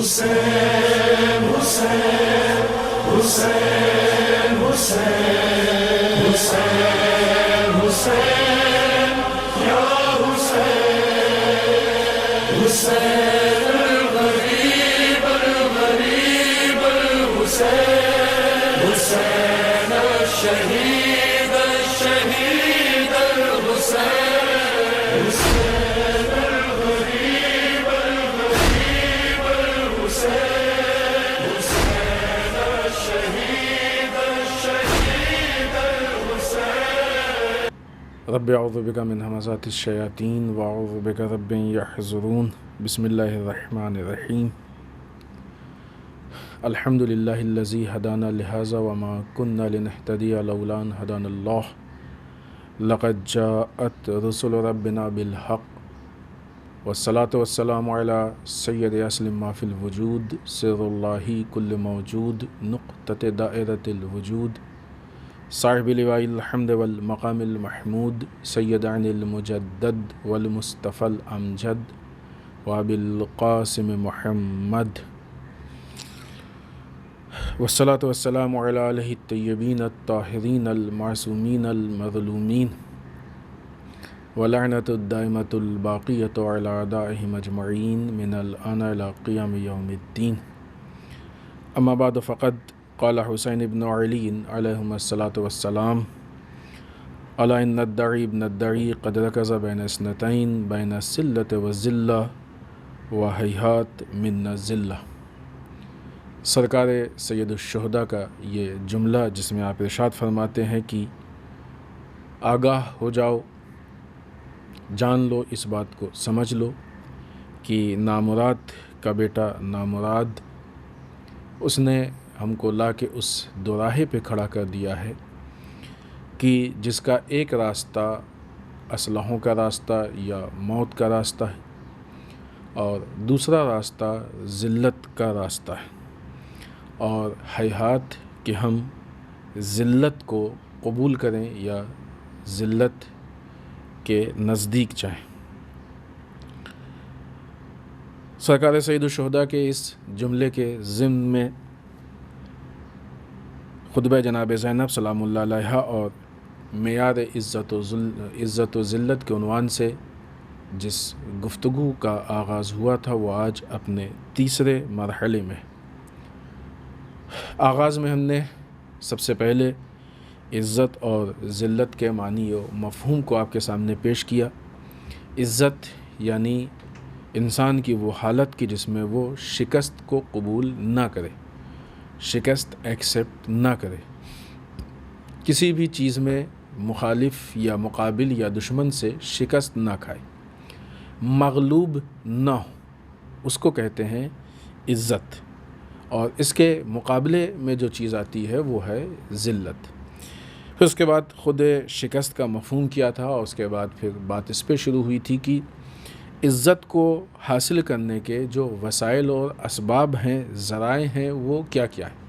حسین حسین حسین حسین حسین حسین یا حسین حسین الغریب الغریب الحسین حسین الشہید الشہید الحسین حسین الغریب الغریب الحسین حسین الشہید الشہید الحسین. رب اعوذ بک من همزات الشیاطین واعوذ بک رب یحضرون. بسم اللہ الرحمن الرحیم. الحمد للہ الذی ہدانا لہذا وما كنا لنہتدی لولا ان ہدانا اللہ. لقد جاءت رسل ربنا بالحق والصلاة والسلام علی سید اصل ما فی الوجود سر اللہ کل موجود نقطۃ دائرۃ الوجود صاحب لواء الحمد والمقام المحمود سید عن المجدد والمصطفى الامجد وابی القاسم محمد والصلاة والسلام علی آلہ الطیبین الطاہرین المعصومین المظلومین ولعنۃ الدائمۃ الباقیۃ علی اعدائہم اجمعین من الآن الی قیام یوم الدین. اما بعد فقد قال حسین بن علی علیہم الصلاۃ والسلام الا ان الدعی ابن الدعی قد رکز بین اثنتین بین السلۃ والذلہ وہیہات من الذلہ. سرکار سید الشہداء کا یہ جملہ جس میں آپ ارشاد فرماتے ہیں کہ آگاہ ہو جاؤ، جان لو، اس بات کو سمجھ لو کہ نامراد کا بیٹا نامراد اس نے ہم کو لا کے اس دوراہے پہ کھڑا کر دیا ہے کہ جس کا ایک راستہ اسلحوں کا راستہ یا موت کا راستہ ہے اور دوسرا راستہ ذلت کا راستہ ہے، اور ہیہات کہ ہم ذلت کو قبول کریں یا ذلت کے نزدیک جائیں. سرکار سید الشہداء کے اس جملے کے ضمن میں خطبہ جناب زینب سلام اللہ علیہا اور معیار عزت و ذلت کے عنوان سے جس گفتگو کا آغاز ہوا تھا وہ آج اپنے تیسرے مرحلے میں. آغاز میں ہم نے سب سے پہلے عزت اور ذلت کے معنی و مفہوم کو آپ کے سامنے پیش کیا. عزت یعنی انسان کی وہ حالت کی جس میں وہ شکست کو قبول نہ کرے، شکست ایکسیپٹ نہ کرے، کسی بھی چیز میں مخالف یا مقابل یا دشمن سے شکست نہ کھائے، مغلوب نہ ہو، اس کو کہتے ہیں عزت. اور اس کے مقابلے میں جو چیز آتی ہے وہ ہے ذلت. پھر اس کے بعد خود شکست کا مفہوم کیا تھا، اور اس کے بعد پھر بات اس پہ شروع ہوئی تھی کہ عزت کو حاصل کرنے کے جو وسائل اور اسباب ہیں، ذرائع ہیں، وہ کیا کیا ہیں،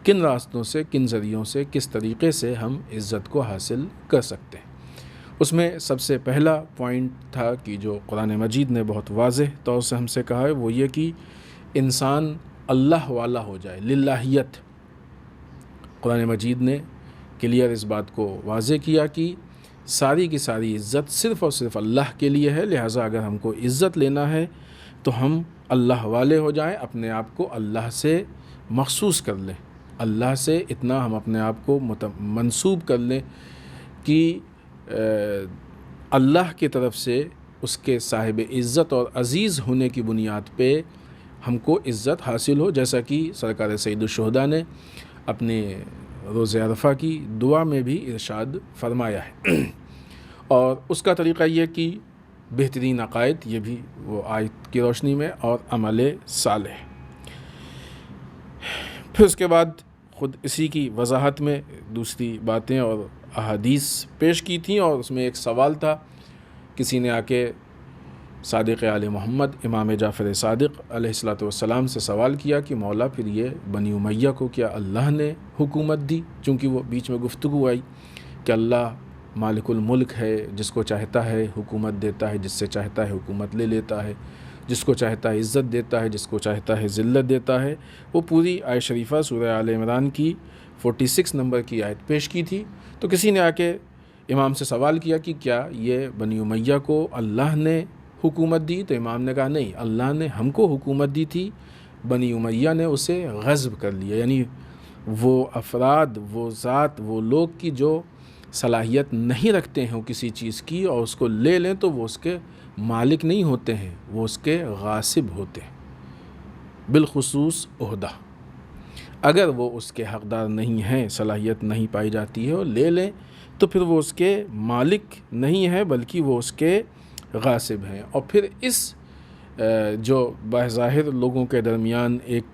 کن راستوں سے، کن ذریعوں سے، کس طریقے سے ہم عزت کو حاصل کر سکتے ہیں. اس میں سب سے پہلا پوائنٹ تھا کہ جو قرآن مجید نے بہت واضح طور سے ہم سے کہا ہے وہ یہ کہ انسان اللہ والا ہو جائے، للہیت. قرآن مجید نے کلیئر اس بات کو واضح کیا کہ ساری کی ساری عزت صرف اور صرف اللہ کے لیے ہے، لہٰذا اگر ہم کو عزت لینا ہے تو ہم اللہ والے ہو جائیں، اپنے آپ کو اللہ سے مخصوص کر لیں، اللہ سے اتنا ہم اپنے آپ کو منسوب کر لیں کہ اللہ کی طرف سے اس کے صاحب عزت اور عزیز ہونے کی بنیاد پہ ہم کو عزت حاصل ہو، جیسا کہ سرکار سید الشہداء نے اپنے روز عرفہ کی دعا میں بھی ارشاد فرمایا ہے. اور اس کا طریقہ یہ کہ بہترین عقائد، یہ بھی وہ آیت کی روشنی میں، اور عمل صالح. پھر اس کے بعد خود اسی کی وضاحت میں دوسری باتیں اور احادیث پیش کی تھیں، اور اس میں ایک سوال تھا. کسی نے آ کے صادق آل محمد امام جعفر صادق علیہ الصلاۃ والسلام سے سوال کیا کہ مولا پھر یہ بنی امیہ کو کیا اللہ نے حکومت دی؟ چونکہ وہ بیچ میں گفتگو آئی کہ اللہ مالک الملک ہے، جس کو چاہتا ہے حکومت دیتا ہے، جس سے چاہتا ہے حکومت لے لیتا ہے، جس کو چاہتا ہے عزت دیتا ہے، جس کو چاہتا ہے ذلت دیتا ہے۔ وہ پوری آیت شریفہ سورہ آل عمران کی 46 نمبر کی آیت پیش کی تھی۔ تو کسی نے آ کے امام سے سوال کیا کہ کیا یہ بنی امیہ کو اللہ نے حکومت دی؟ تو امام نے کہا نہیں، اللہ نے ہم کو حکومت دی تھی، بنی امیہ نے اسے غصب کر لیا۔ یعنی وہ افراد، وہ ذات، وہ لوگ کی جو صلاحیت نہیں رکھتے ہیں کسی چیز کی اور اس کو لے لیں تو وہ اس کے مالک نہیں ہوتے ہیں، وہ اس کے غاصب ہوتے ہیں۔ بالخصوص عہدہ، اگر وہ اس کے حقدار نہیں ہیں، صلاحیت نہیں پائی جاتی ہے اور لے لیں تو پھر وہ اس کے مالک نہیں ہیں بلکہ وہ اس کے غاصب ہیں۔ اور پھر اس جو بظاہر لوگوں کے درمیان ایک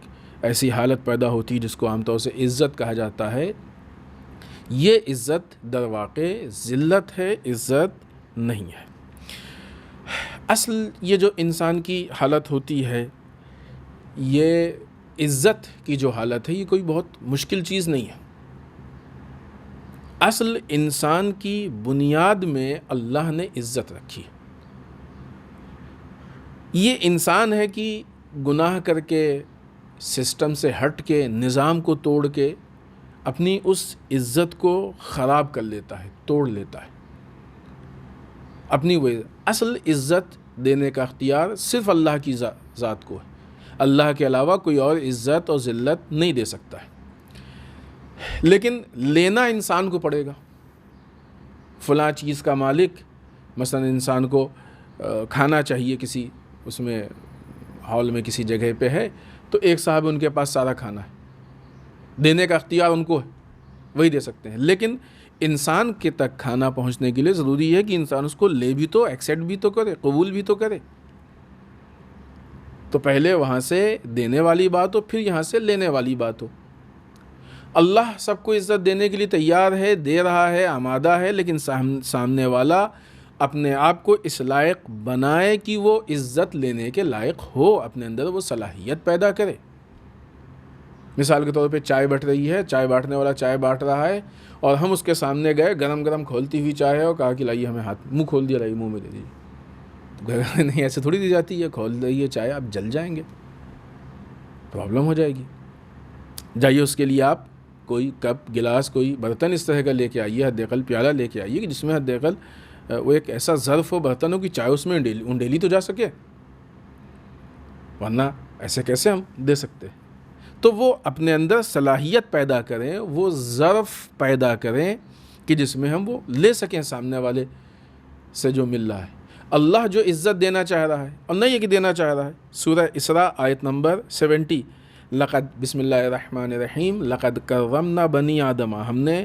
ایسی حالت پیدا ہوتی ہے جس کو عام طور سے عزت کہا جاتا ہے، یہ عزت در واقع ذلت ہے، عزت نہیں ہے۔ اصل یہ جو انسان کی حالت ہوتی ہے، یہ عزت کی جو حالت ہے، یہ کوئی بہت مشکل چیز نہیں ہے۔ اصل انسان کی بنیاد میں اللہ نے عزت رکھی۔ یہ انسان ہے کہ گناہ کر کے، سسٹم سے ہٹ کے، نظام کو توڑ کے اپنی اس عزت کو خراب کر لیتا ہے، توڑ لیتا ہے اپنی۔ وہ اصل عزت دینے کا اختیار صرف اللہ کی ذات کو ہے، اللہ کے علاوہ کوئی اور عزت اور ذلت نہیں دے سکتا ہے۔ لیکن لینا انسان کو پڑے گا۔ فلاں چیز کا مالک، مثلا انسان کو کھانا چاہیے کسی اس میں ہال میں کسی جگہ پہ ہے، تو ایک صاحب ان کے پاس سارا کھانا ہے، دینے کا اختیار ان کو ہے، وہی دے سکتے ہیں۔ لیکن انسان کے تک کھانا پہنچنے کے لیے ضروری ہے کہ انسان اس کو لے بھی تو، ایکسیپٹ بھی تو کرے، قبول بھی تو کرے۔ تو پہلے وہاں سے دینے والی بات ہو، پھر یہاں سے لینے والی بات ہو۔ اللہ سب کو عزت دینے کے لیے تیار ہے، دے رہا ہے، آمادہ ہے، لیکن سامنے والا اپنے آپ کو اس لائق بنائے کہ وہ عزت لینے کے لائق ہو، اپنے اندر وہ صلاحیت پیدا کرے۔ مثال کے طور پہ چائے بٹ رہی ہے، چائے بانٹنے والا چائے بانٹ رہا ہے اور ہم اس کے سامنے گئے، گرم گرم کھولتی ہوئی چائے ہے، اور کہا کہ لائیے ہمیں ہاتھ، منہ کھول دیا، لائیے منہ میں دے دیجیے۔ تو نہیں، ایسے تھوڑی دی جاتی ہے، کھول رہی ہے چائے، آپ جل جائیں گے، پرابلم ہو جائے گی۔ جائیے اس کے لیے آپ کوئی کپ، گلاس، کوئی برتن اس طرح کا لے کے آئیے، حد اقل پیالہ لے کے آئیے کہ جس میں حد اقل وہ ایک ایسا ظرف ہو، برتن ہو کہ چائے اس میں انڈیلی تو جا سکے، ورنہ ایسے کیسے ہم دے سکتے۔ تو وہ اپنے اندر صلاحیت پیدا کریں، وہ ظرف پیدا کریں کہ جس میں ہم وہ لے سکیں سامنے والے سے جو مل رہا ہے۔ اللہ جو عزت دینا چاہ رہا ہے، اور نہیں یہ کہ دینا چاہ رہا ہے، سورہ اسراء آیت نمبر 70، لقد، بسم اللہ الرحمن الرحیم، لقد کرمنا بنی آدم، ہم نے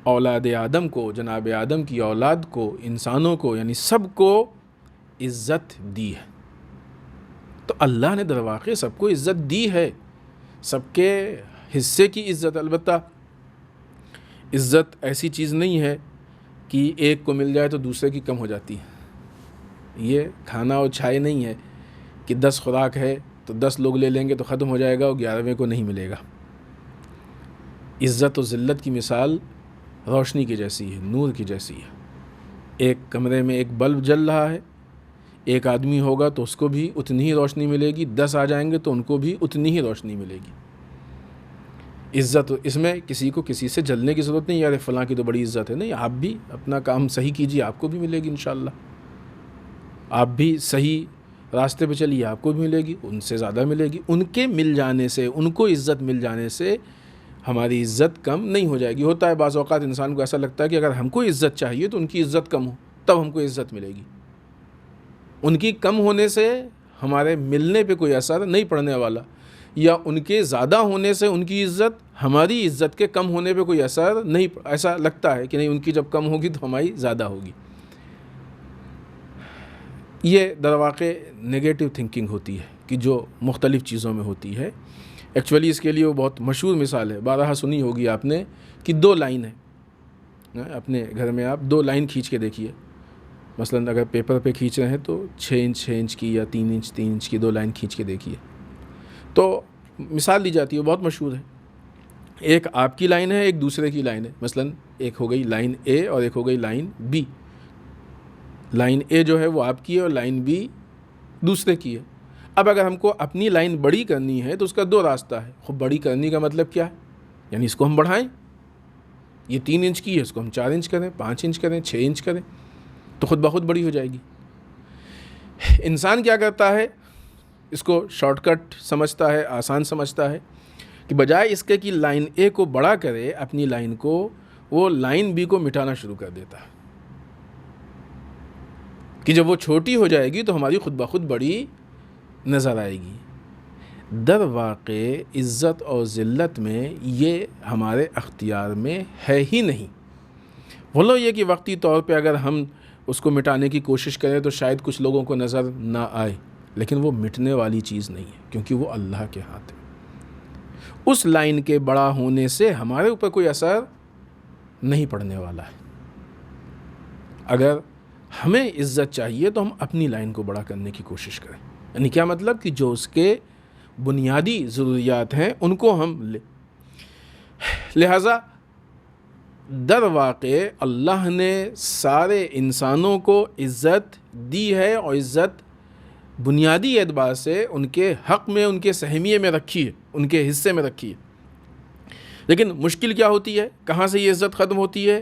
اولاد آدم کو، جناب آدم کی اولاد کو، انسانوں کو، یعنی سب کو عزت دی ہے۔ تو اللہ نے در واقع سب کو عزت دی ہے، سب کے حصے کی عزت۔ البتہ عزت ایسی چیز نہیں ہے کہ ایک کو مل جائے تو دوسرے کی کم ہو جاتی ہے۔ یہ کھانا اور چھائے نہیں ہے کہ 10 خوراک ہے تو 10 لوگ لے لیں گے تو ختم ہو جائے گا اور 11ویں کو نہیں ملے گا۔ عزت و ذلت کی مثال روشنی کی جیسی ہے، نور کی جیسی ہے۔ ایک کمرے میں ایک بلب جل رہا ہے، ایک آدمی ہوگا تو اس کو بھی اتنی ہی روشنی ملے گی، 10 آ جائیں گے تو ان کو بھی اتنی ہی روشنی ملے گی۔ عزت، اس میں کسی کو کسی سے جلنے کی ضرورت نہیں، یار فلاں کی تو بڑی عزت ہے، نہیں، آپ بھی اپنا کام صحیح کیجیے، آپ کو بھی ملے گی انشاءاللہ۔ آپ بھی صحیح راستے پہ چلیے، آپ کو بھی ملے گی، ان سے زیادہ ملے گی۔ ان کے مل جانے سے، ان کو عزت مل جانے سے ہماری عزت کم نہیں ہو جائے گی۔ ہوتا ہے بعض اوقات انسان کو ایسا لگتا ہے کہ اگر ہم کو عزت چاہیے تو ان کی عزت کم ہو، تب ہم کو عزت ملے گی۔ ان کی کم ہونے سے ہمارے ملنے پہ کوئی اثر نہیں پڑنے والا، یا ان کے زیادہ ہونے سے ان کی عزت ہماری عزت کے کم ہونے پہ کوئی اثر نہیں، ایسا لگتا ہے کہ نہیں، ان کی جب کم ہوگی تو ہماری زیادہ ہوگی۔ یہ در واقع نگیٹو تھنکنگ ہوتی ہے کہ جو مختلف چیزوں میں ہوتی ہے۔ ایکچولی اس کے لیے وہ بہت مشہور مثال ہے، بارہا سنی ہوگی آپ نے، کہ 2 لائن ہے، اپنے گھر میں آپ 2 لائن کھینچ کے دیکھیے۔ مثلا اگر پیپر پہ کھینچ رہے ہیں تو 6 انچ کی یا 3 انچ کی 2 لائن کھینچ کے دیکھیے، تو مثال دی جاتی ہے، بہت مشہور ہے۔ ایک آپ کی لائن ہے، ایک دوسرے کی لائن ہے۔ مثلا ایک ہو گئی لائن اے اور ایک ہو گئی لائن بی۔ لائن اے جو ہے وہ آپ کی ہے اور لائن بی دوسرے کی ہے۔ اب اگر ہم کو اپنی لائن بڑی کرنی ہے تو اس کا دو راستہ ہے۔ خود بڑی کرنے کا مطلب کیا ہے؟ یعنی اس کو ہم بڑھائیں، یہ 3 انچ کی ہے اس کو ہم 4 انچ کریں، 5 انچ کریں، 6 انچ کریں، تو خود بخود بڑی ہو جائے گی۔ انسان کیا کرتا ہے؟ اس کو شارٹ کٹ سمجھتا ہے، آسان سمجھتا ہے کہ بجائے اس کے کہ لائن اے کو بڑا کرے اپنی لائن کو، وہ لائن بی کو مٹانا شروع کر دیتا ہے کہ جب وہ چھوٹی ہو جائے گی تو ہماری خود بخود بڑی نظر آئے گی۔ در واقع عزت اور ذلت میں یہ ہمارے اختیار میں ہے ہی نہیں۔ بولو یہ کہ وقتی طور پہ اگر ہم اس کو مٹانے کی کوشش کریں تو شاید کچھ لوگوں کو نظر نہ آئے، لیکن وہ مٹنے والی چیز نہیں ہے، کیونکہ وہ اللہ کے ہاتھ ہے۔ اس لائن کے بڑا ہونے سے ہمارے اوپر کوئی اثر نہیں پڑنے والا ہے۔ اگر ہمیں عزت چاہیے تو ہم اپنی لائن کو بڑا کرنے کی کوشش کریں، یعنی کیا مطلب کہ جو اس کے بنیادی ضروریات ہیں ان کو ہم لہٰذا در واقع اللہ نے سارے انسانوں کو عزت دی ہے، اور عزت بنیادی اعتبار سے ان کے حق میں، ان کے سہمیے میں رکھی ہے، ان کے حصے میں رکھی ہے۔ لیکن مشکل کیا ہوتی ہے؟ کہاں سے یہ عزت ختم ہوتی ہے؟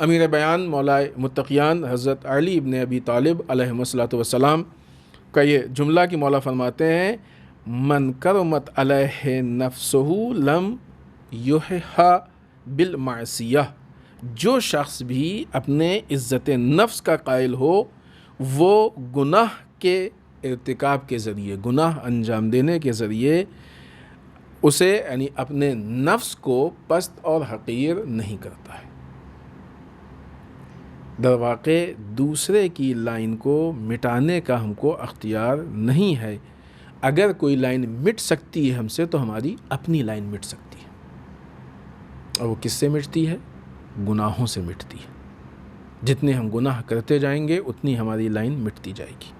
امیر بیان مولائے متقیان حضرت علی ابن ابی طالب علیہ الصلوۃ والسلام کا یہ جملہ کہ مولا فرماتے ہیں من کرمت علیہ نفسہ لم یحھا بالمعصیہ، جو شخص بھی اپنے عزت نفس کا قائل ہو وہ گناہ کے ارتکاب کے ذریعے، گناہ انجام دینے کے ذریعے اسے یعنی اپنے نفس کو پست اور حقیر نہیں کرتا ہے۔ در واقع دوسرے کی لائن کو مٹانے کا ہم کو اختیار نہیں ہے۔ اگر کوئی لائن مٹ سکتی ہے ہم سے تو ہماری اپنی لائن مٹ سکتی ہے، اور وہ کس سے مٹتی ہے؟ گناہوں سے مٹتی ہے۔ جتنے ہم گناہ کرتے جائیں گے اتنی ہماری لائن مٹتی جائے گی۔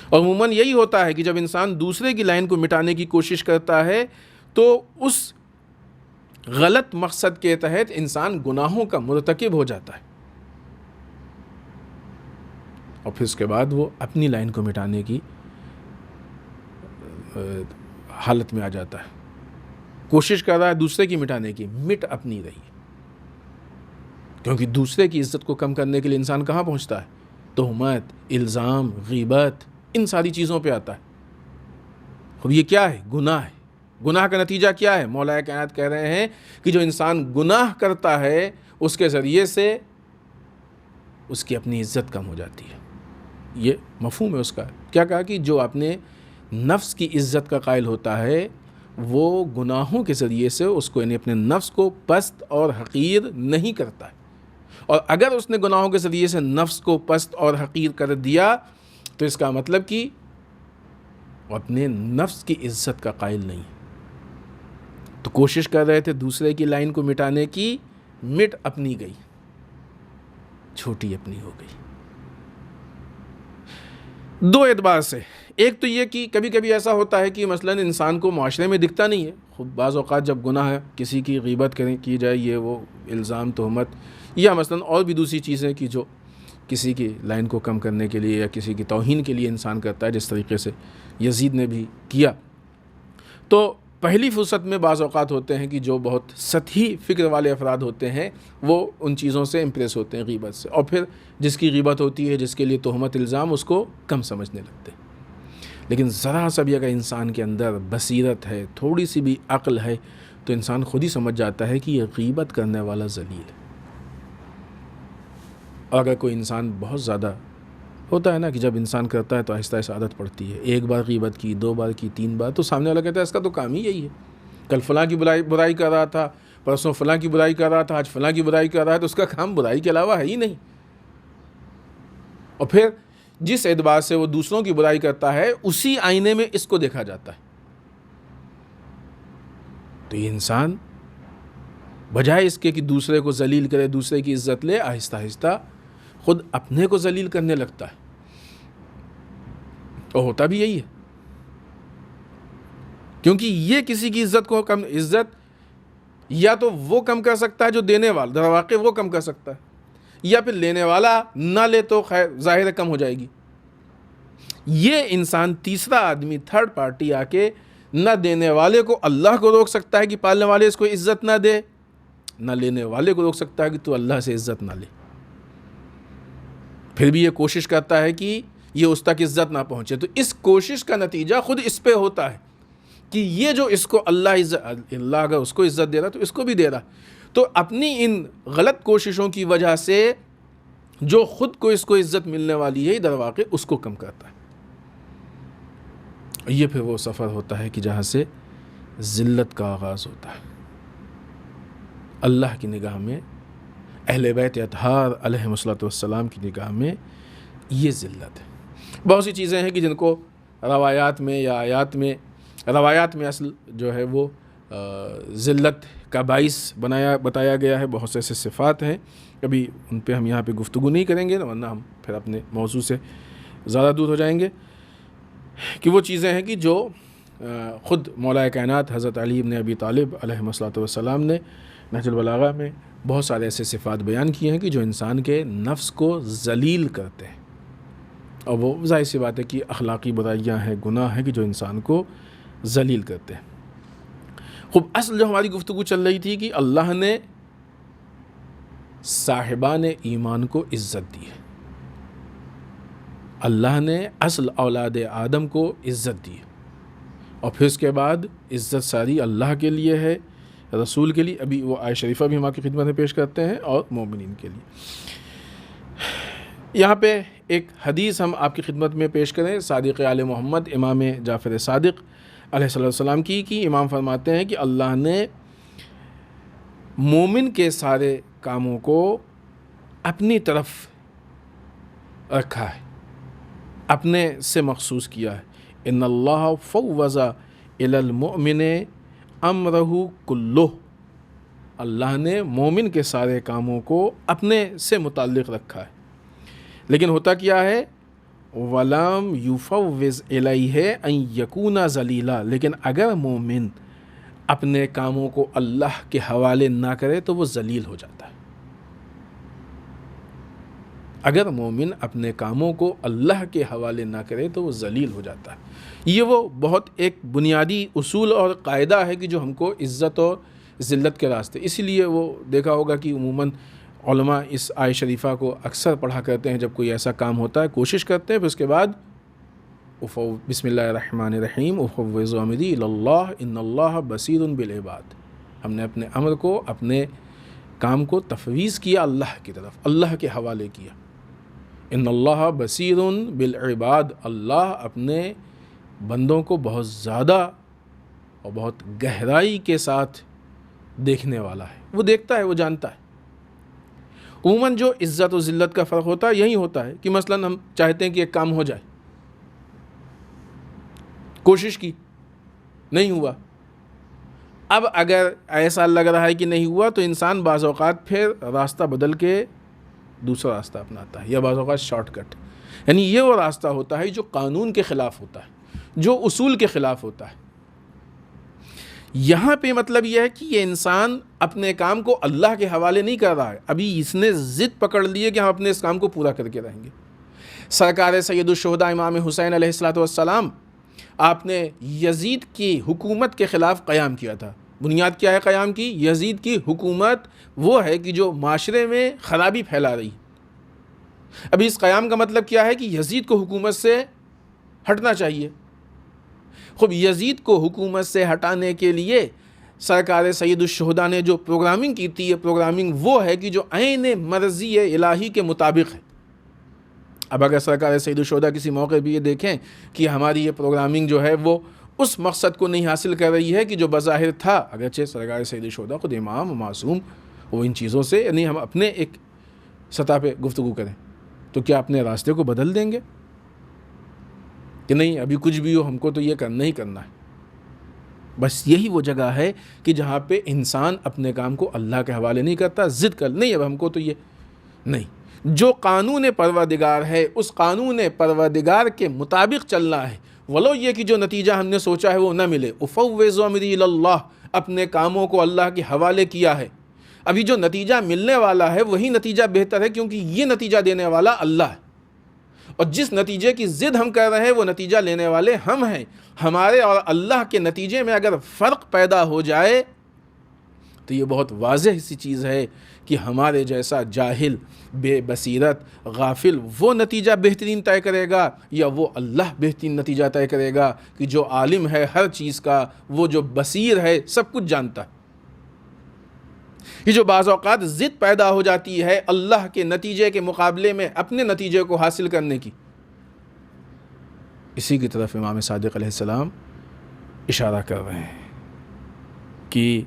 اور عموماً یہی ہوتا ہے کہ جب انسان دوسرے کی لائن کو مٹانے کی کوشش کرتا ہے تو اس غلط مقصد کے تحت انسان گناہوں کا مرتکب ہو جاتا ہے، اور پھر اس کے بعد وہ اپنی لائن کو مٹانے کی حالت میں آ جاتا ہے، کوشش کر رہا ہے دوسرے کی مٹانے کی، مٹ اپنی رہی۔ کیونکہ دوسرے کی عزت کو کم کرنے کے لیے انسان کہاں پہنچتا ہے؟ تہمت، الزام، غیبت، ان ساری چیزوں پہ آتا ہے۔ اب یہ کیا ہے؟ گناہ ہے۔ گناہ کا نتیجہ کیا ہے؟ مولا کائنات کہہ رہے ہیں کہ جو انسان گناہ کرتا ہے اس کے ذریعے سے اس کی اپنی عزت کم ہو جاتی ہے۔ یہ مفہوم ہے اس کا۔ کیا کہا کہ جو اپنے نفس کی عزت کا قائل ہوتا ہے وہ گناہوں کے ذریعے سے اس کو یعنی اپنے نفس کو پست اور حقیر نہیں کرتا ہے، اور اگر اس نے گناہوں کے ذریعے سے نفس کو پست اور حقیر کر دیا تو اس کا مطلب کہ وہ اپنے نفس کی عزت کا قائل نہیں، تو کوشش کر رہے تھے دوسرے کی لائن کو مٹانے کی، مٹ اپنی گئی، چھوٹی اپنی ہو گئی۔ دو اعتبار سے، ایک تو یہ کہ کبھی کبھی ایسا ہوتا ہے کہ مثلاً انسان کو معاشرے میں دکھتا نہیں ہے، خود بعض اوقات جب گناہ ہے کسی کی غیبت کی جائے، یہ وہ الزام تہمت، یا مثلاً اور بھی دوسری چیزیں کہ جو کسی کی لائن کو کم کرنے کے لیے یا کسی کی توہین کے لیے انسان کرتا ہے، جس طریقے سے یزید نے بھی کیا، تو پہلی فرصت میں بعض اوقات ہوتے ہیں کہ جو بہت سطحی فکر والے افراد ہوتے ہیں وہ ان چیزوں سے امپریس ہوتے ہیں، غیبت سے، اور پھر جس کی غیبت ہوتی ہے، جس کے لیے تہمت الزام، اس کو کم سمجھنے لگتے ہیں۔ لیکن ذرا سا بھی اگر انسان کے اندر بصیرت ہے، تھوڑی سی بھی عقل ہے، تو انسان خود ہی سمجھ جاتا ہے کہ یہ غیبت کرنے والا ذلیل ہے۔ اور اگر کوئی انسان بہت زیادہ ہوتا ہے نا کہ جب انسان کرتا ہے تو آہستہ آہستہ عادت پڑتی ہے، ایک بار غیبت کی، 2 بار کی، 3 بار، تو سامنے والا کہتا ہے اس کا تو کام ہی یہی ہے، کل فلاں کی برائی کر رہا تھا، پرسوں فلاں کی برائی کر رہا تھا، آج فلاں کی برائی کر رہا ہے، تو اس کا کام برائی کے علاوہ ہے ہی نہیں۔ اور پھر جس اعتبار سے وہ دوسروں کی برائی کرتا ہے اسی آئینے میں اس کو دیکھا جاتا ہے۔ تو یہ انسان بجائے اس کے کہ دوسرے کو ذلیل کرے، دوسرے کی عزت لے، آہستہ آہستہ خود اپنے کو ذلیل کرنے لگتا ہے، اور ہوتا بھی یہی ہے، کیونکہ یہ کسی کی عزت کو کم، عزت یا تو وہ کم کر سکتا ہے جو دینے والا، در واقع وہ کم کر سکتا ہے، یا پھر لینے والا نہ لے تو خیر ظاہر کم ہو جائے گی، یہ انسان تیسرا آدمی تھرڈ پارٹی آ کے نہ دینے والے کو اللہ کو روک سکتا ہے کہ پالنے والے اس کو عزت نہ دے، نہ لینے والے کو روک سکتا ہے کہ تو اللہ سے عزت نہ لے، پھر بھی یہ کوشش کرتا ہے کہ یہ اس تک عزت نہ پہنچے۔ تو اس کوشش کا نتیجہ خود اس پہ ہوتا ہے کہ یہ جو اس کو اللہ اگر اس کو عزت دے رہا تو اس کو بھی دے رہا، تو اپنی ان غلط کوششوں کی وجہ سے جو خود کو اس کو عزت ملنے والی ہے در واقع اس کو کم کرتا ہے۔ یہ پھر وہ سفر ہوتا ہے کہ جہاں سے ذلت کا آغاز ہوتا ہے۔ اللہ کی نگاہ میں، اہل بیت اطہار علیہم السلام کی نگاہ میں یہ ذلت ہے۔ بہت سی چیزیں ہیں کہ جن کو روایات میں یا آیات میں، روایات میں اصل جو ہے وہ ذلت کا باعث بتایا گیا ہے، بہت سے ایسے صفات ہیں، کبھی ان پہ ہم یہاں پہ گفتگو نہیں کریں گے ورنہ ہم پھر اپنے موضوع سے زیادہ دور ہو جائیں گے، کہ وہ چیزیں ہیں کہ جو خود مولا کائنات حضرت علی بن ابی طالب علیہ السلام نے نہج البلاغہ میں بہت سارے ایسے صفات بیان کیے ہیں کہ جو انسان کے نفس کو ذلیل کرتے ہیں، اور وہ ظاہر سی بات ہے کہ اخلاقی برائیاں ہیں، گناہ ہیں کہ جو انسان کو ذلیل کرتے ہیں۔ خوب اصل جو ہماری گفتگو چل رہی تھی کہ اللہ نے صاحبان ایمان کو عزت دی ہے، اللہ نے اصل اولاد آدم کو عزت دی ہے، اور پھر اس کے بعد عزت ساری اللہ کے لیے ہے، رسول کے لیے، ابھی وہ آیت شریفہ بھی ہم آپ کی خدمت میں پیش کرتے ہیں، اور مومنین کے لیے۔ یہاں پہ ایک حدیث ہم آپ کی خدمت میں پیش کریں صادق آل محمد امام جعفر صادق علیہ السلام کی، کہ امام فرماتے ہیں کہ اللہ نے مومن کے سارے کاموں کو اپنی طرف رکھا ہے، اپنے سے مخصوص کیا ہے۔ ان اللہ فوض الی المؤمن امرہ کلہ، اللہ نے مومن کے سارے کاموں کو اپنے سے متعلق رکھا ہے، لیکن ہوتا کیا ہے وَلَمْ يُفَوِّزْ إِلَيْهِ أَن يَكُونَ ذَلِيلًا، لیکن اگر مومن اپنے کاموں کو اللہ کے حوالے نہ کرے تو وہ ذلیل ہو جاتا ہے۔ اگر مومن اپنے کاموں کو اللہ کے حوالے نہ کرے تو وہ ذلیل ہو جاتا ہے۔ یہ وہ بہت ایک بنیادی اصول اور قاعدہ ہے کہ جو ہم کو عزت اور ذلت کے راستے، اسی لیے وہ دیکھا ہوگا کہ عموماً علماء اس آیت شریفہ کو اکثر پڑھا کرتے ہیں جب کوئی ایسا کام ہوتا ہے، کوشش کرتے ہیں، پھر اس کے بعد بسم اللہ الرحمن الرحیم افوض امری الی اللہ ان اللہ بصیر بالعباد، ہم نے اپنے امر کو، اپنے کام کو تفویض کیا اللہ کی طرف، اللہ کے حوالے کیا۔ ان اللہ بصیر بالعباد، اللہ اپنے بندوں کو بہت زیادہ اور بہت گہرائی کے ساتھ دیکھنے والا ہے، وہ دیکھتا ہے، وہ جانتا ہے۔ عموماً جو عزت و ذلت کا فرق ہوتا ہے یہی ہوتا ہے کہ مثلاً ہم چاہتے ہیں کہ ایک کام ہو جائے، کوشش کی، نہیں ہوا، اب اگر ایسا لگ رہا ہے کہ نہیں ہوا تو انسان بعض اوقات پھر راستہ بدل کے دوسرا راستہ اپناتا ہے، یا بعض اوقات شارٹ کٹ، یعنی یہ وہ راستہ ہوتا ہے جو قانون کے خلاف ہوتا ہے، جو اصول کے خلاف ہوتا ہے۔ یہاں پہ مطلب یہ ہے کہ یہ انسان اپنے کام کو اللہ کے حوالے نہیں کر رہا ہے، ابھی اس نے ضد پکڑ لی ہے کہ ہم اپنے اس کام کو پورا کر کے رہیں گے۔ سرکار سید الشہداء امام حسین علیہ السلام، آپ نے یزید کی حکومت کے خلاف قیام کیا تھا۔ بنیاد کیا ہے قیام کی؟ یزید کی حکومت وہ ہے کہ جو معاشرے میں خرابی پھیلا رہی۔ ابھی اس قیام کا مطلب کیا ہے کہ یزید کو حکومت سے ہٹنا چاہیے۔ خوب یزید کو حکومت سے ہٹانے کے لیے سرکار سید الشہداء نے جو پروگرامنگ کی تھی، یہ پروگرامنگ وہ ہے کہ جو عین مرضی الہی کے مطابق ہے۔ اب اگر سرکار سید الشہداء کسی موقع بھی یہ دیکھیں کہ ہماری یہ پروگرامنگ جو ہے وہ اس مقصد کو نہیں حاصل کر رہی ہے کہ جو بظاہر تھا، اگرچہ سرکار سید الشہداء خود امام معصوم، وہ ان چیزوں سے، یعنی ہم اپنے ایک سطح پہ گفتگو کریں تو کیا اپنے راستے کو بدل دیں گے کہ نہیں ابھی کچھ بھی ہو، ہم کو تو یہ کرنا ہی کرنا ہے؟ بس یہی وہ جگہ ہے کہ جہاں پہ انسان اپنے کام کو اللہ کے حوالے نہیں کرتا، ضد کر نہیں اب ہم کو تو یہ نہیں، جو قانون پروردگار ہے اس قانون پروردگار کے مطابق چلنا ہے، ولو یہ کہ جو نتیجہ ہم نے سوچا ہے وہ نہ ملے۔ افوض امری الی اللہ، اپنے کاموں کو اللہ کے حوالے کیا ہے، ابھی جو نتیجہ ملنے والا ہے وہی نتیجہ بہتر ہے، کیونکہ یہ نتیجہ دینے والا اللہ ہے، اور جس نتیجے کی ضد ہم کر رہے ہیں وہ نتیجہ لینے والے ہم ہیں. ہمارے اور اللہ کے نتیجے میں اگر فرق پیدا ہو جائے تو یہ بہت واضح سی چیز ہے کہ ہمارے جیسا جاہل، بے بصیرت، غافل وہ نتیجہ بہترین طے کرے گا یا وہ اللہ بہترین نتیجہ طے کرے گا کہ جو عالم ہے ہر چیز کا، وہ جو بصیر ہے سب کچھ جانتا ہے. یہ جو بعض اوقات ضد پیدا ہو جاتی ہے اللہ کے نتیجے کے مقابلے میں اپنے نتیجے کو حاصل کرنے کی، اسی کی طرف امام صادق علیہ السلام اشارہ کر رہے ہیں کہ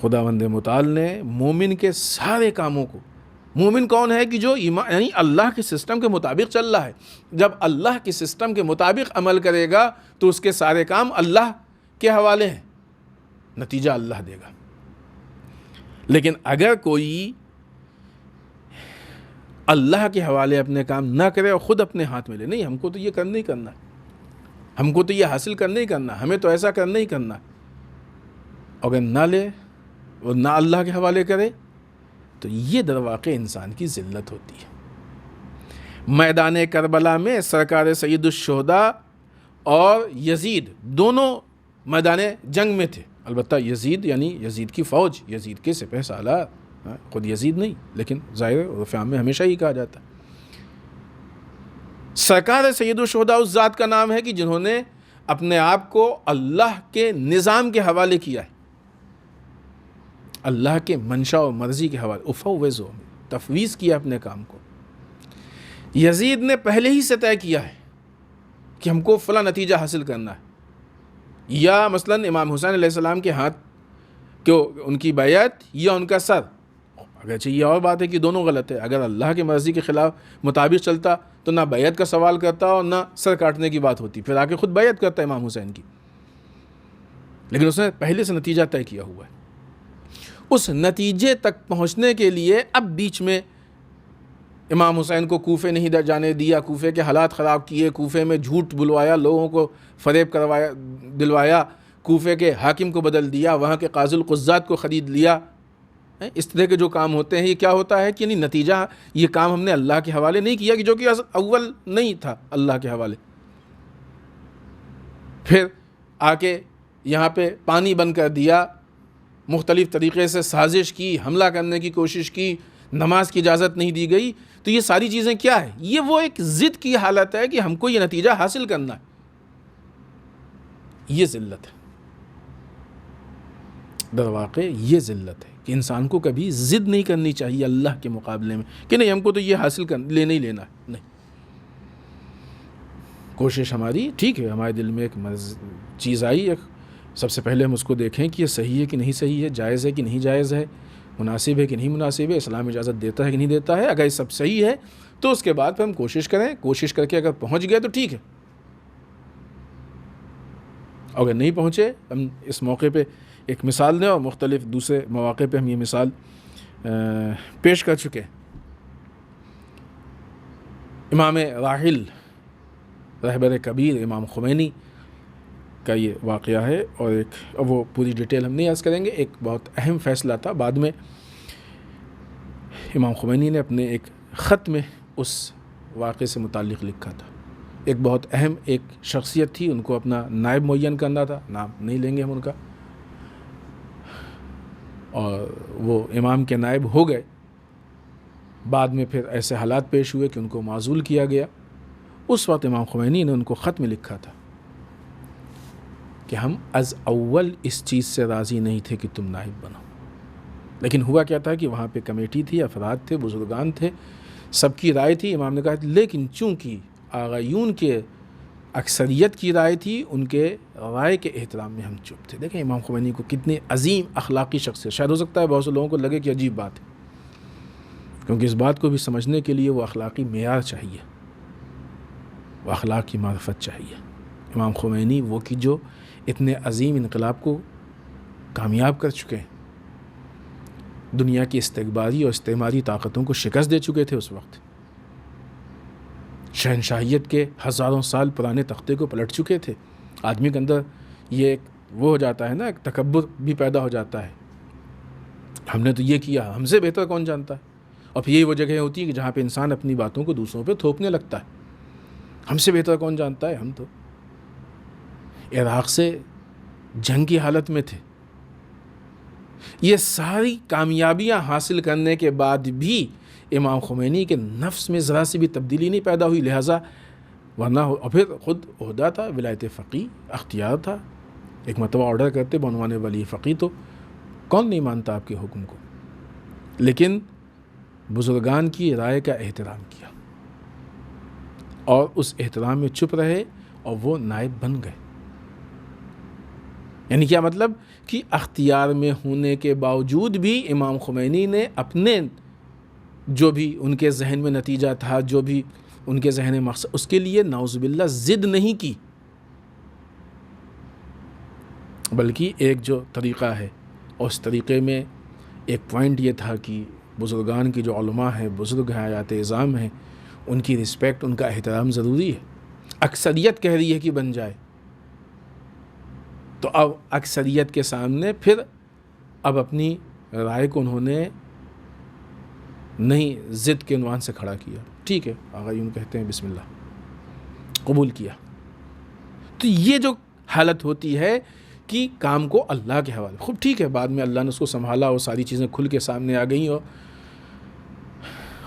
خداوند متعال نے مومن کے سارے کاموں کو، مومن کون ہے کہ جو ایمان یعنی اللہ کے سسٹم کے مطابق چل رہا ہے، جب اللہ کے سسٹم کے مطابق عمل کرے گا تو اس کے سارے کام اللہ کے حوالے ہیں، نتیجہ اللہ دے گا. لیکن اگر کوئی اللہ کے حوالے اپنے کام نہ کرے اور خود اپنے ہاتھ میں لے، نہیں ہم کو تو یہ کرنا ہی کرنا ہے، ہم کو تو یہ حاصل کرنا ہی کرنا ہے، ہمیں تو ایسا کرنا ہی کرنا ہے، اگر نہ لے اور نہ اللہ کے حوالے کرے تو یہ در واقع انسان کی ذلت ہوتی ہے. میدان کربلا میں سرکار سید الشہداء اور یزید دونوں میدان جنگ میں تھے. البتہ یزید یعنی یزید کی فوج، یزید کے سپہ سالار، خود یزید نہیں لیکن ظاہر عرف عام میں ہمیشہ ہی کہا جاتا ہے. سرکار سید الشہداء اس ذات کا نام ہے کہ جنہوں نے اپنے آپ کو اللہ کے نظام کے حوالے کیا ہے، اللہ کے منشا و مرضی کے حوالے، افوض تفویض کیا اپنے کام کو. یزید نے پہلے ہی سے طے کیا ہے کہ ہم کو فلاں نتیجہ حاصل کرنا ہے، یا مثلا امام حسین علیہ السلام کے ہاتھ کہ ان کی بیعت یا ان کا سر. اگرچہ یہ اور بات ہے کہ دونوں غلط ہے، اگر اللہ کی مرضی کے خلاف مطابق چلتا تو نہ بیعت کا سوال کرتا اور نہ سر کاٹنے کی بات ہوتی، پھر آ کے خود بیعت کرتا امام حسین کی. لیکن اس نے پہلے سے نتیجہ طے کیا ہوا ہے. اس نتیجے تک پہنچنے کے لیے اب بیچ میں امام حسین کو کوفے نہیں جانے دیا، کوفے کے حالات خراب کیے، کوفے میں جھوٹ بلوایا، لوگوں کو فریب دلوایا، کوفے کے حاکم کو بدل دیا، وہاں کے قاضی القضات کو خرید لیا. اس طرح کے جو کام ہوتے ہیں یہ کیا ہوتا ہے کہ یعنی نتیجہ یہ کام ہم نے اللہ کے حوالے نہیں کیا، کہ جو کہ اول نہیں تھا اللہ کے حوالے. پھر آ کے یہاں پہ پانی بند کر دیا، مختلف طریقے سے سازش کی، حملہ کرنے کی کوشش کی، نماز کی اجازت نہیں دی گئی. تو یہ ساری چیزیں کیا ہے؟ یہ وہ ایک ضد کی حالت ہے کہ ہم کو یہ نتیجہ حاصل کرنا ہے. یہ ذلت ہے، در واقع یہ ذلت ہے کہ انسان کو کبھی ضد نہیں کرنی چاہیے اللہ کے مقابلے میں کہ نہیں ہم کو تو یہ حاصل لینا ہی لینا ہے. نہیں، کوشش ہماری ٹھیک ہے، ہمارے دل میں ایک چیز آئی، سب سے پہلے ہم اس کو دیکھیں کہ یہ صحیح ہے کہ نہیں صحیح ہے، جائز ہے کہ نہیں جائز ہے، مناسب ہے کہ نہیں مناسب ہے، اسلام اجازت دیتا ہے کہ نہیں دیتا ہے. اگر یہ سب صحیح ہے تو اس کے بعد پھر ہم کوشش کریں، کوشش کر کے اگر پہنچ گئے تو ٹھیک ہے، اگر نہیں پہنچے ہم اس موقع پہ ایک مثال دیں، اور مختلف دوسرے مواقع پہ ہم یہ مثال پیش کر چکے. امام راحل رہبر کبیر امام خمینی کا یہ واقعہ ہے، اور وہ پوری ڈیٹیل ہم نہیں عرض کریں گے. ایک بہت اہم فیصلہ تھا، بعد میں امام خمینی نے اپنے ایک خط میں اس واقعے سے متعلق لکھا تھا. ایک بہت اہم ایک شخصیت تھی، ان کو اپنا نائب معین کرنا تھا، نام نہیں لیں گے ہم ان کا، اور وہ امام کے نائب ہو گئے. بعد میں پھر ایسے حالات پیش ہوئے کہ ان کو معزول کیا گیا. اس وقت امام خمینی نے ان کو خط میں لکھا تھا کہ ہم از اول اس چیز سے راضی نہیں تھے کہ تم نائب بنو. لیکن ہوا کیا تھا کہ وہاں پہ کمیٹی تھی، افراد تھے، بزرگان تھے، سب کی رائے تھی. امام نے کہا لیکن چونکہ آغایون کے اکثریت کی رائے تھی، ان کے رائے کے احترام میں ہم چپ تھے. دیکھیں امام خمینی کو کتنے عظیم اخلاقی شخصیت. شاید ہو سکتا ہے بہت سے لوگوں کو لگے کہ عجیب بات ہے، کیونکہ اس بات کو بھی سمجھنے کے لیے وہ اخلاقی معیار چاہیے، وہ اخلاق کی معرفت چاہیے. امام خمینی وہ کہ جو اتنے عظیم انقلاب کو کامیاب کر چکے ہیں، دنیا کی استکباری اور استعماری طاقتوں کو شکست دے چکے تھے. اس وقت شہنشاہیت کے ہزاروں سال پرانے تختے کو پلٹ چکے تھے. آدمی کے اندر یہ ایک وہ ہو جاتا ہے نا، ایک تکبر بھی پیدا ہو جاتا ہے، ہم نے تو یہ کیا، ہم سے بہتر کون جانتا ہے. اور پھر یہی وہ جگہ ہوتی ہے کہ جہاں پہ انسان اپنی باتوں کو دوسروں پہ تھوپنے لگتا ہے. ہم سے بہتر کون جانتا ہے؟ ہم تو عراق سے جنگ کی حالت میں تھے. یہ ساری کامیابیاں حاصل کرنے کے بعد بھی امام خمینی کے نفس میں ذرا سی بھی تبدیلی نہیں پیدا ہوئی. لہٰذا ورنہ اور پھر خود عہدہ تھا ولایت فقیہ، اختیار تھا، ایک مرتبہ آرڈر کرتے بنوانے ولی فقیہ، تو کون نہیں مانتا آپ کے حکم کو؟ لیکن بزرگان کی رائے کا احترام کیا اور اس احترام میں چپ رہے اور وہ نائب بن گئے. یعنی کیا مطلب کہ اختیار میں ہونے کے باوجود بھی امام خمینی نے اپنے جو بھی ان کے ذہن میں نتیجہ تھا، جو بھی ان کے ذہن مقصد، اس کے لیے نعوذ باللہ ضد نہیں کی، بلکہ ایک جو طریقہ ہے، اور اس طریقے میں ایک پوائنٹ یہ تھا کہ بزرگان کی جو علماء ہیں، بزرگ ہیں، حیات اعظام ہیں، ان کی رسپیکٹ، ان کا احترام ضروری ہے. اکثریت کہہ رہی ہے کہ بن جائے، تو اب اکثریت کے سامنے پھر اب اپنی رائے کو انہوں نے نہیں ضد کے عنوان سے کھڑا کیا. ٹھیک ہے آقا یوں کہتے ہیں بسم اللہ، قبول کیا. تو یہ جو حالت ہوتی ہے کہ کام کو اللہ کے حوالے، خوب ٹھیک ہے، بعد میں اللہ نے اس کو سنبھالا اور ساری چیزیں کھل کے سامنے آ گئیں، اور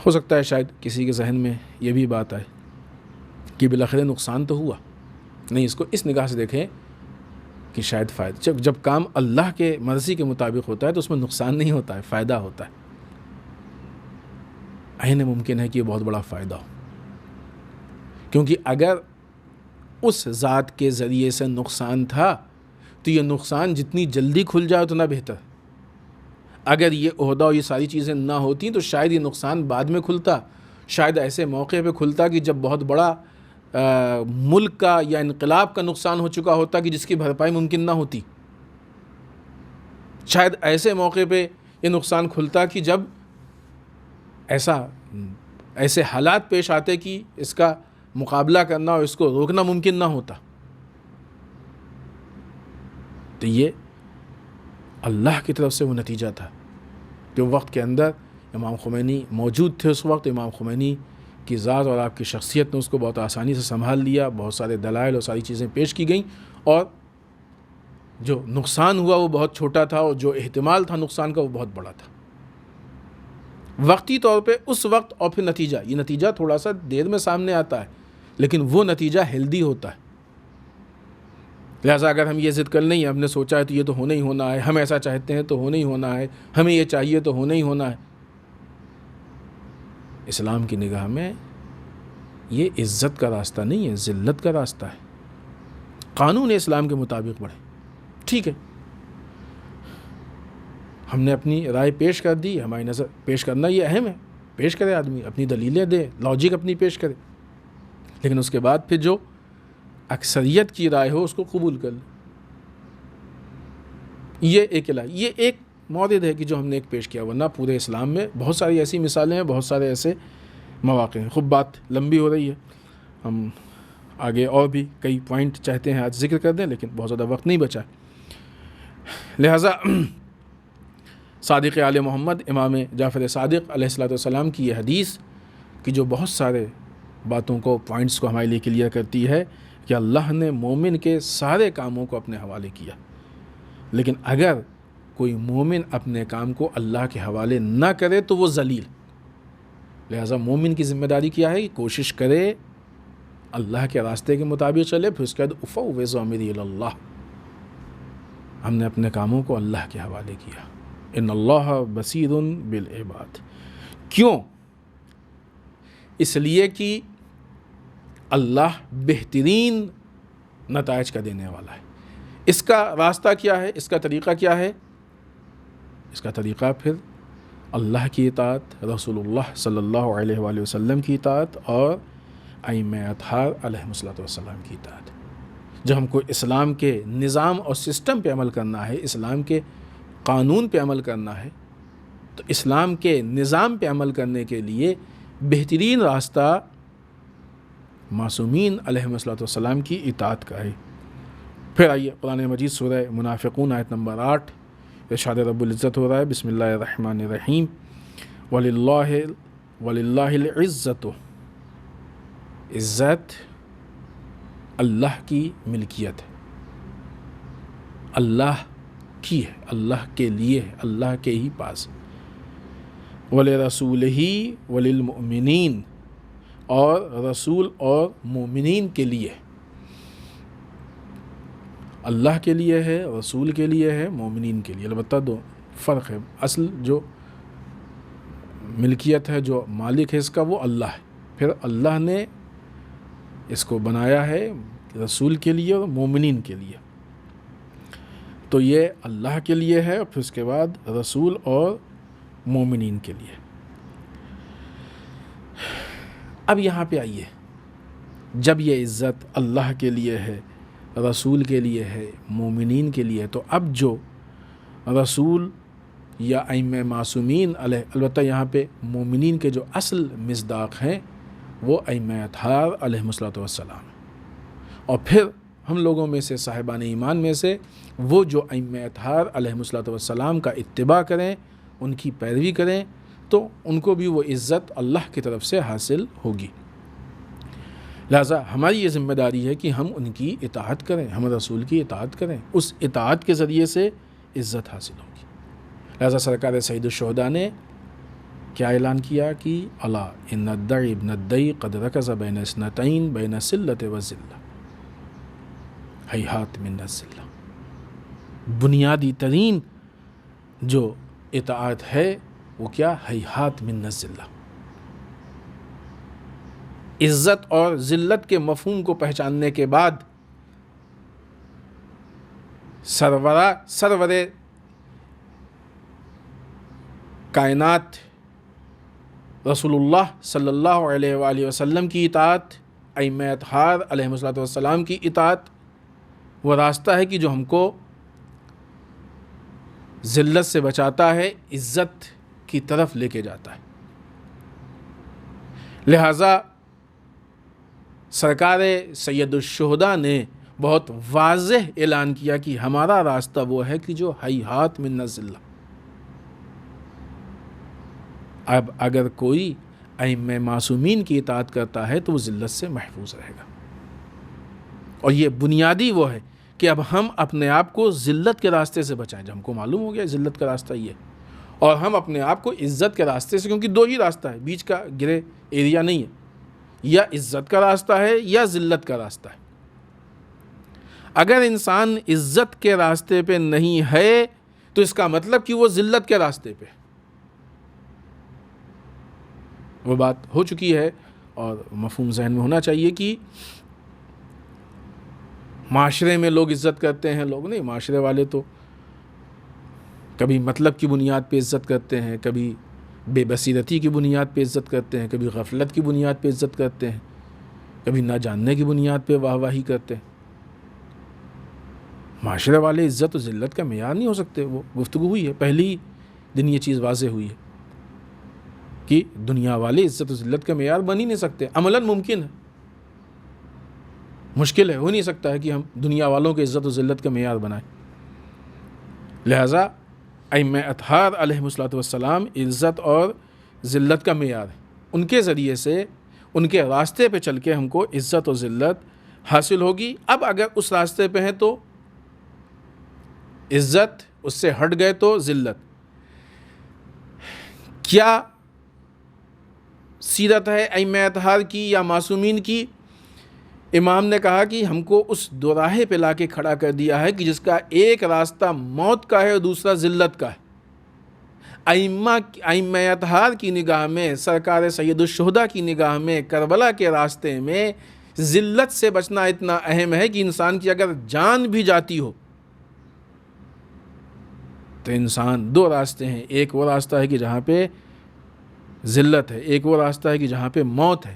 ہو سکتا ہے شاید کسی کے ذہن میں یہ بھی بات آئے کہ بالآخر نقصان تو ہوا نہیں. اس کو اس نگاہ سے دیکھیں کہ شاید فائدہ، جب کام اللہ کے مرضی کے مطابق ہوتا ہے تو اس میں نقصان نہیں ہوتا ہے، فائدہ ہوتا ہے. عین ممکن ہے کہ یہ بہت بڑا فائدہ ہو، کیونکہ اگر اس ذات کے ذریعے سے نقصان تھا تو یہ نقصان جتنی جلدی کھل جائے اتنا بہتر. اگر یہ عہدہ اور یہ ساری چیزیں نہ ہوتی تو شاید یہ نقصان بعد میں کھلتا، شاید ایسے موقع پہ کھلتا کہ جب بہت بڑا ملک کا یا انقلاب کا نقصان ہو چکا ہوتا کہ جس کی بھرپائی ممکن نہ ہوتی. شاید ایسے موقع پہ یہ نقصان کھلتا کہ جب ایسے حالات پیش آتے کہ اس کا مقابلہ کرنا اور اس کو روکنا ممکن نہ ہوتا. تو یہ اللہ کی طرف سے وہ نتیجہ تھا. جو وقت کے اندر امام خمینی موجود تھے، اس وقت امام خمینی کی ذات اور آپ کی شخصیت نے اس کو بہت آسانی سے سنبھال لیا. بہت سارے دلائل اور ساری چیزیں پیش کی گئیں، اور جو نقصان ہوا وہ بہت چھوٹا تھا، اور جو احتمال تھا نقصان کا وہ بہت بڑا تھا. وقتی طور پہ اس وقت، اور پھر نتیجہ، یہ نتیجہ تھوڑا سا دیر میں سامنے آتا ہے لیکن وہ نتیجہ ہیلدی ہوتا ہے. لہٰذا اگر ہم یہ ضد کر نہیں، ہم نے سوچا ہے تو یہ تو ہونا ہی ہونا ہے، ہم ایسا چاہتے ہیں تو ہونا ہی ہونا ہے، ہمیں یہ چاہیے تو ہونا ہی ہونا ہے. اسلام کی نگاہ میں یہ عزت کا راستہ نہیں ہے، ذلت کا راستہ ہے. قانون اسلام کے مطابق بڑھے. ٹھیک ہے، ہم نے اپنی رائے پیش کر دی، ہماری نظر پیش کرنا یہ اہم ہے، پیش کرے آدمی، اپنی دلیلیں دے، لاجک اپنی پیش کرے، لیکن اس کے بعد پھر جو اکثریت کی رائے ہو اس کو قبول کر لے. یہ ایک مورد ہے کہ جو ہم نے ایک پیش کیا، ورنہ پورے اسلام میں بہت ساری ایسی مثالیں ہیں، بہت سارے ایسے مواقع ہیں. خوب بات لمبی ہو رہی ہے، ہم آگے اور بھی کئی پوائنٹ چاہتے ہیں آج ذکر کر دیں، لیکن بہت زیادہ وقت نہیں بچا. لہٰذا صادق آل محمد امام جعفر صادق علیہ السلام کی یہ حدیث کہ جو بہت سارے باتوں کو، پوائنٹس کو ہمارے لیے کلیئر کرتی ہے کہ اللہ نے مومن کے سارے کاموں کو اپنے حوالے کیا، لیکن اگر کوئی مومن اپنے کام کو اللہ کے حوالے نہ کرے تو وہ ذلیل. لہٰذا مومن کی ذمہ داری کیا ہے کہ کوشش کرے اللہ کے راستے کے مطابق چلے، پھر اس کے بعد افوض امری الی اللہ، ہم نے اپنے کاموں کو اللہ کے حوالے کیا. ان اللہ بصیر بالعباد. کیوں؟ اس لیے کہ اللہ بہترین نتائج کا دینے والا ہے. اس کا راستہ کیا ہے؟ اس کا طریقہ کیا ہے؟ اس کا طریقہ پھر اللہ کی اطاعت، رسول اللہ صلی اللہ علیہ وآلہ وسلم کی اطاعت، اور ائمہ اطہار علیہم السلام کی اطاعت. جب ہم کو اسلام کے نظام اور سسٹم پہ عمل کرنا ہے، اسلام کے قانون پہ عمل کرنا ہے، تو اسلام کے نظام پہ عمل کرنے کے لیے بہترین راستہ معصومین علیہم السلام کی اطاعت کا ہے. پھر آئیے قرآن مجید سورہ منافقون آیت نمبر 8، ارشاد رب العزت ہو رہا ہے، بسم اللہ الرحمن الرحیم، وَلِلَّهِ الْعِزَّةُ، عزت اللہ کی ملکیت ہے، اللہ کی ہے، اللہ کے لیے ہے، اللہ کے ہی پاس ہے۔ وَلِرَسُولِهِ وَلِلْمُؤْمِنِينَ، اور رسول اور مومنین کے لیے، اللہ کے لیے ہے، رسول کے لیے ہے، مومنین کے لیے۔ البتہ دو فرق ہے، اصل جو ملکیت ہے، جو مالک ہے اس کا، وہ اللہ ہے، پھر اللہ نے اس کو بنایا ہے رسول کے لیے اور مومنین کے لیے، تو یہ اللہ کے لیے ہے، اور پھر اس کے بعد رسول اور مومنین کے لیے۔ اب یہاں پہ آئیے، جب یہ عزت اللہ کے لیے ہے، رسول کے لیے ہے، مومنین کے لیے، تو اب جو رسول یا ائمہ معصومین علیہ، البتہ یہاں پہ مومنین کے جو اصل مصداق ہیں وہ ائمہ اطہار علیہم الصلوۃ والسلام، اور پھر ہم لوگوں میں سے صاحبان ایمان میں سے وہ جو ائمہ اطہار علیہم الصلوۃ والسلام کا اتباع کریں، ان کی پیروی کریں، تو ان کو بھی وہ عزت اللہ کی طرف سے حاصل ہوگی۔ لہٰذا ہماری یہ ذمہ داری ہے کہ ہم ان کی اطاعت کریں، ہم رسول کی اطاعت کریں، اس اطاعت کے ذریعے سے عزت حاصل ہوگی۔ لہٰذا سرکار سید الشہداء نے کیا اعلان کیا کہ الا ان الدعی ابن الدعی قد رکز بین اثنتین بین سلۃ و ذلہ ہیہات من الذلہ، بنیادی ترین جو اطاعت ہے وہ کیا؟ ہیہات من الذلہ۔ عزت اور ذلت کے مفہوم کو پہچاننے کے بعد سرور کائنات رسول اللہ صلی اللہ علیہ وآلہ وسلم کی اطاعت، ائمہ اطہار علیہم الصلوۃ والسلام کی اطاعت، وہ راستہ ہے کہ جو ہم کو ذلت سے بچاتا ہے، عزت کی طرف لے کے جاتا ہے۔ لہٰذا سرکار سید الشہداء نے بہت واضح اعلان کیا کہ ہمارا راستہ وہ ہے کہ جو ہیہات من الذلہ۔ اب اگر کوئی ائمہ معصومین کی اطاعت کرتا ہے تو وہ ذلت سے محفوظ رہے گا، اور یہ بنیادی وہ ہے کہ اب ہم اپنے آپ کو ذلت کے راستے سے بچائیں۔ جب ہم کو معلوم ہو گیا ذلت کا راستہ یہ ہے، اور ہم اپنے آپ کو عزت کے راستے سے، کیونکہ دو ہی راستہ ہے، بیچ کا گرے ایریا نہیں ہے، یا عزت کا راستہ ہے یا ذلت کا راستہ ہے۔ اگر انسان عزت کے راستے پہ نہیں ہے تو اس کا مطلب کہ وہ ذلت کے راستے پہ، وہ بات ہو چکی ہے، اور مفہوم ذہن میں ہونا چاہیے کہ معاشرے میں لوگ عزت کرتے ہیں، لوگ نہیں، معاشرے والے تو کبھی مطلب کی بنیاد پہ عزت کرتے ہیں، کبھی بے بصیرتی کی بنیاد پہ عزت کرتے ہیں، کبھی غفلت کی بنیاد پہ عزت کرتے ہیں، کبھی نہ جاننے کی بنیاد پہ واہ واہی کرتے ہیں۔ معاشرے والے عزت و ذلت کا معیار نہیں ہو سکتے، وہ گفتگو ہوئی ہے، پہلی دن یہ چیز واضح ہوئی ہے کہ دنیا والے عزت و ذلت کا معیار بن ہی نہیں سکتے، عملاً ممکن ہے، مشکل ہے، ہو نہیں سکتا ہے کہ ہم دنیا والوں کے عزت و ذلت کا معیار بنائیں۔ لہٰذا ائمہ اطہار علیہم الصلوۃ والسلام عزت اور ذلت کا معیار ہے، ان کے ذریعے سے، ان کے راستے پہ چل کے ہم کو عزت و ذلت حاصل ہوگی۔ اب اگر اس راستے پہ ہیں تو عزت، اس سے ہٹ گئے تو ذلت۔ کیا سیرت ہے ائمہ اطہار کی یا معصومین کی؟ امام نے کہا کہ ہم کو اس دوراہے پہ لا کے کھڑا کر دیا ہے کہ جس کا ایک راستہ موت کا ہے اور دوسرا ذلت کا ہے۔ ائمہ اطہار کی نگاہ میں، سرکار سید الشہداء کی نگاہ میں، کربلا کے راستے میں ذلت سے بچنا اتنا اہم ہے کہ انسان کی اگر جان بھی جاتی ہو تو انسان، دو راستے ہیں، ایک وہ راستہ ہے کہ جہاں پہ ذلت ہے، ایک وہ راستہ ہے کہ جہاں پہ موت ہے۔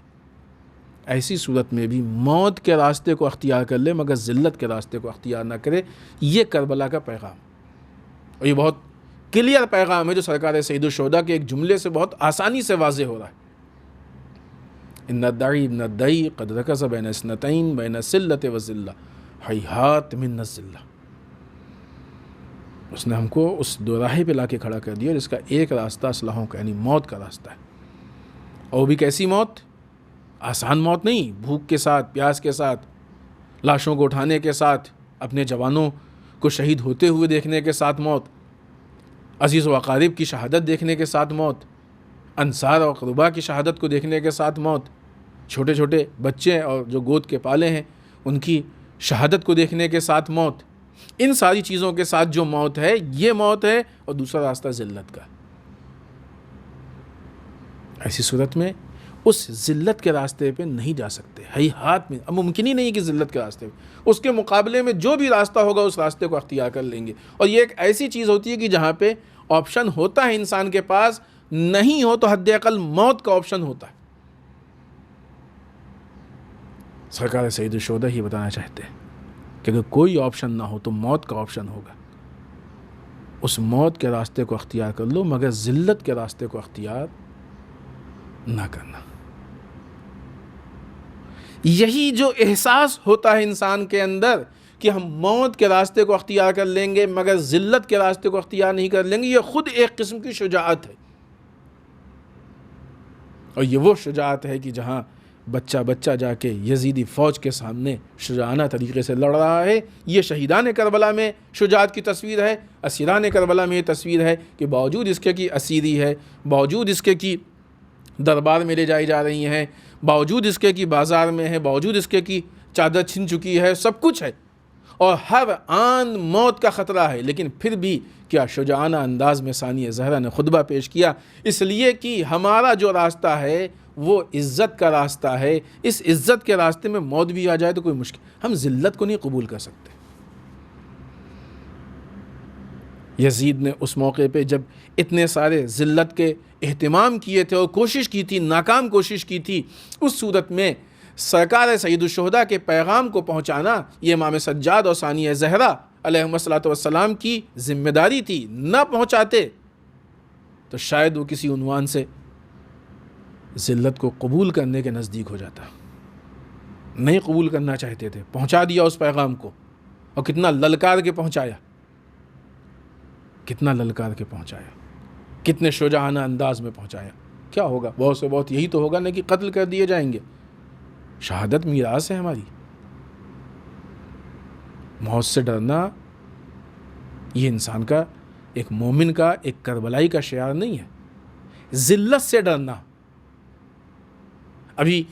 ایسی صورت میں بھی موت کے راستے کو اختیار کر لے مگر ذلت کے راستے کو اختیار نہ کرے، یہ کربلا کا پیغام، اور یہ بہت کلیئر پیغام ہے جو سرکار سید الشہداء کے ایک جملے سے بہت آسانی سے واضح ہو رہا ہے۔ ان الدعی ابن الدعی قد رکز بین اثنتین بین السلۃ والذلہ ہیہات من الذلہ۔ اس نے ہم کو اس دوراہے پہ لا کے کھڑا کر دیا جس کا ایک راستہ اصلاحوں کا، یعنی موت کا راستہ ہے، اور وہ بھی کیسی موت؟ آسان موت نہیں، بھوک کے ساتھ، پیاس کے ساتھ، لاشوں کو اٹھانے کے ساتھ، اپنے جوانوں کو شہید ہوتے ہوئے دیکھنے کے ساتھ موت، عزیز و اقارب کی شہادت دیکھنے کے ساتھ موت، انصار اور قربا کی شہادت کو دیکھنے کے ساتھ موت، چھوٹے چھوٹے بچے اور جو گود کے پالے ہیں ان کی شہادت کو دیکھنے کے ساتھ موت، ان ساری چیزوں کے ساتھ جو موت ہے یہ موت ہے، اور دوسرا راستہ ذلت کا۔ ایسی صورت میں اس ذلت کے راستے پہ نہیں جا سکتے، ہے ہاتھ میں، اب ممکن ہی نہیں کہ ذلت کے راستے پہ، اس کے مقابلے میں جو بھی راستہ ہوگا اس راستے کو اختیار کر لیں گے۔ اور یہ ایک ایسی چیز ہوتی ہے کہ جہاں پہ آپشن ہوتا ہے انسان کے پاس، نہیں ہو تو حد اقل موت کا آپشن ہوتا ہے۔ سرکار سید الشہداء ہی بتانا چاہتے ہیں کہ اگر کوئی آپشن نہ ہو تو موت کا آپشن ہوگا، اس موت کے راستے کو اختیار کر لو، مگر ذلت کے راستے کو اختیار نہ کرنا۔ یہی جو احساس ہوتا ہے انسان کے اندر کہ ہم موت کے راستے کو اختیار کر لیں گے مگر ذلت کے راستے کو اختیار نہیں کر لیں گے، یہ خود ایک قسم کی شجاعت ہے۔ اور یہ وہ شجاعت ہے کہ جہاں بچہ جا کے یزیدی فوج کے سامنے شجاعانہ طریقے سے لڑ رہا ہے، یہ شہیدان کربلا میں شجاعت کی تصویر ہے، اسیران کربلا میں یہ تصویر ہے کہ باوجود اس کے کہ اسیری ہے، باوجود اس کے کہ دربار میں لے جائی جا رہی ہیں، باوجود اس کے کہ بازار میں ہے، باوجود اس کے کہ چادر چھن چکی ہے، سب کچھ ہے اور ہر آن موت کا خطرہ ہے، لیکن پھر بھی کیا شجاعانہ انداز میں ثانیہ زہرا نے خطبہ پیش کیا، اس لیے کہ ہمارا جو راستہ ہے وہ عزت کا راستہ ہے، اس عزت کے راستے میں موت بھی آ جائے تو کوئی مشکل، ہم ذلت کو نہیں قبول کر سکتے۔ یزید نے اس موقع پہ جب اتنے سارے ذلت کے اہتمام کیے تھے اور کوشش کی تھی، ناکام کوشش کی تھی، اس صورت میں سرکار سید الشہداء کے پیغام کو پہنچانا یہ امام سجاد اور ثانیہ زہرا علیہم الصلوۃ والسلام کی ذمہ داری تھی۔ نہ پہنچاتے تو شاید وہ کسی عنوان سے ذلت کو قبول کرنے کے نزدیک ہو جاتا، نہیں قبول کرنا چاہتے تھے، پہنچا دیا اس پیغام کو، اور کتنا للکار کے پہنچایا، کتنا للکار کے پہنچایا، کتنے شجاعانہ انداز میں پہنچایا۔ کیا ہوگا؟ بہت سے بہت یہی تو ہوگا نا کہ قتل کر دیے جائیں گے۔ شہادت میراث ہے ہماری، موت سے ڈرنا یہ انسان کا، ایک مومن کا، ایک کربلائی کا شعار نہیں ہے۔ ذلت سے ڈرنا، ابھی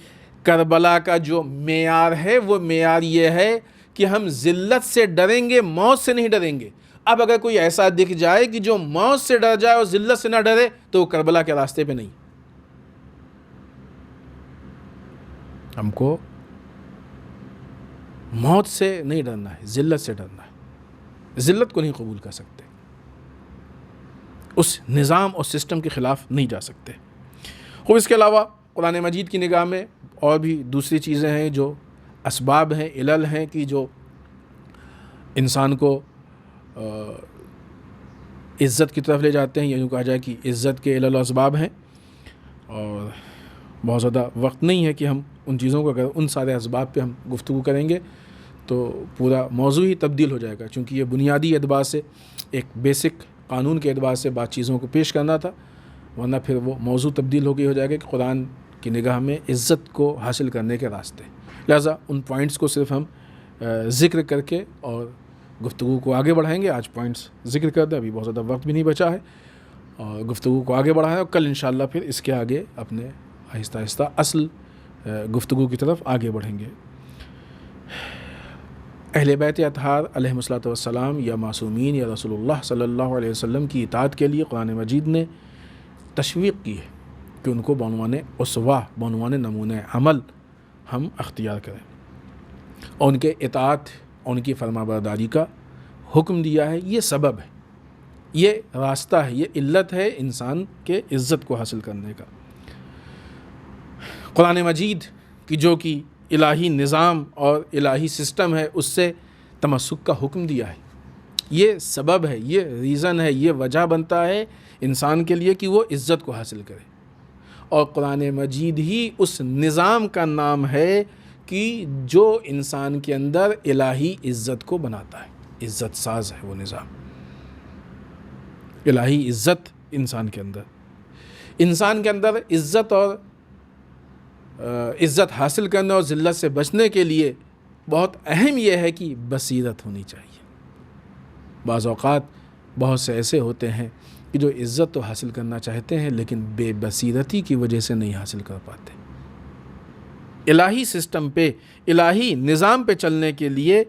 کربلا کا جو معیار ہے وہ معیار یہ ہے کہ ہم ذلت سے ڈریں گے، موت سے نہیں ڈریں گے۔ اب اگر کوئی ایسا دکھ جائے کہ جو موت سے ڈر جائے اور ذلت سے نہ ڈرے تو وہ کربلا کے راستے پہ نہیں۔ ہم کو موت سے نہیں ڈرنا ہے، ذلت سے ڈرنا ہے۔ ذلت کو نہیں قبول کر سکتے، اس نظام اور سسٹم کے خلاف نہیں جا سکتے۔ خوب اس کے علاوہ قرآن مجید کی نگاہ میں اور بھی دوسری چیزیں ہیں جو اسباب ہیں، علل ہیں کہ جو انسان کو عزت کی طرف لے جاتے ہیں، یا یوں کہا جائے کہ عزت کے علل و اسباب ہیں، اور بہت زیادہ وقت نہیں ہے کہ ہم ان چیزوں کو، اگر ان سارے اسباب پہ ہم گفتگو کریں گے تو پورا موضوع ہی تبدیل ہو جائے گا، چونکہ یہ بنیادی اعتبار سے ایک بیسک قانون کے اعتبار سے بات چیزوں کو پیش کرنا تھا، ورنہ پھر وہ موضوع تبدیل ہو جائے گا کہ قرآن کی نگاہ میں عزت کو حاصل کرنے کے راستے۔ لہٰذا ان پوائنٹس کو صرف ہم ذکر کر کے اور گفتگو کو آگے بڑھائیں گے۔ آج پوائنٹس ذکر کر دیں، ابھی بہت زیادہ وقت بھی نہیں بچا ہے، اور گفتگو کو آگے بڑھائیں، اور کل انشاءاللہ پھر اس کے آگے اپنے آہستہ آہستہ اصل گفتگو کی طرف آگے بڑھیں گے۔ اہل بیت اطہار علیہم الصلوۃ والسلام یا معصومین یا رسول اللہ صلی اللہ علیہ وسلم کی اطاعت کے لیے قرآن مجید نے تشویق کی ہے کہ ان کو بعنوان اسوہ، بعنوان نمونہ عمل ہم اختیار کریں، اور ان کے اطاعت، ان کی فرما برداری کا حکم دیا ہے۔ یہ سبب ہے، یہ راستہ ہے، یہ علت ہے انسان کے عزت کو حاصل کرنے کا۔ قرآن مجید کی جو کہ الہی نظام اور الہی سسٹم ہے، اس سے تمسک کا حکم دیا ہے۔ یہ سبب ہے، یہ ریزن ہے، یہ وجہ بنتا ہے انسان کے لیے کہ وہ عزت کو حاصل کرے، اور قرآن مجید ہی اس نظام کا نام ہے کہ جو انسان کے اندر الہی عزت کو بناتا ہے۔ عزت ساز ہے وہ نظام، الہی عزت انسان کے اندر عزت اور عزت حاصل کرنے اور ذلت سے بچنے کے لیے بہت اہم یہ ہے کہ بصیرت ہونی چاہیے۔ بعض اوقات بہت سے ایسے ہوتے ہیں کہ جو عزت تو حاصل کرنا چاہتے ہیں لیکن بے بصیرتی کی وجہ سے نہیں حاصل کر پاتے۔ الہی سسٹم پہ، الہی نظام پہ چلنے کے لیے